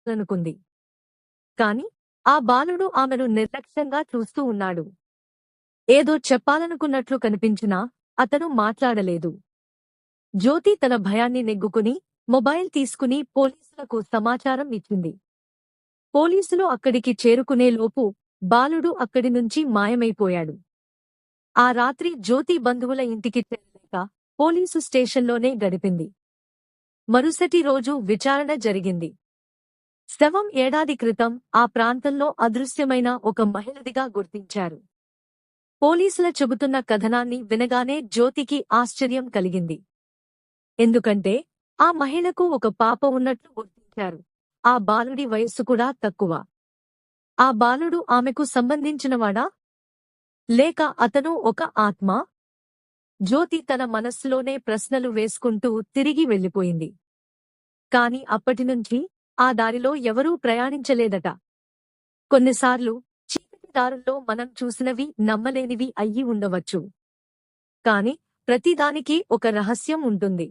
మాట్లాడాలనుకుంది. కాని ఆ బాలుడు ఆమెను నిర్లక్ష్యంగా చూస్తూ ఉన్నాడు. ఏదో చెప్పాలనుకున్నట్లు కనిపించినా అతను మాట్లాడలేదు. జ్యోతి తన భయాన్ని నెగ్గుకుని మొబైల్ తీసుకుని పోలీసులకు సమాచారం ఇచ్చింది. పోలీసులు అక్కడికి చేరుకునేలోపు బాలుడు అక్కడి నుంచి మాయమైపోయాడు. ఆ రాత్రి జ్యోతి బంధువుల ఇంటికి చేరలేక పోలీసు స్టేషన్లోనే గడిపింది. మరుసటి రోజు విచారణ జరిగింది. శవం ఏడాది క్రితం ఆ ప్రాంతంలో అదృశ్యమైన ఒక మహిళదిగా గుర్తించారు. పోలీసుల చెబుతున్న కథనాన్ని వినగానే జ్యోతికి ఆశ్చర్యం కలిగింది. ఎందుకంటే ఆ మహిళకు ఒక పాప ఉన్నట్లు గుర్తించారు. ఆ బాలుడి వయస్సు కూడా తక్కువ. ఆ బాలుడు ఆమెకు సంబంధించినవాడా? లేక అతను ఒక ఆత్మ? జ్యోతి తన మనస్సులోనే ప్రశ్నలు వేసుకుంటూ తిరిగి వెళ్ళిపోయింది. కాని అప్పటినుంచి ఆ దారిలో ఎవరూ ప్రయాణించలేదట. కొన్నిసార్లు చీకటి దారుల్లో మనం చూసినవి నమ్మలేనివి అయ్యి ఉండవచ్చు. కాని ప్రతిదానికి ఒక రహస్యం ఉంటుంది.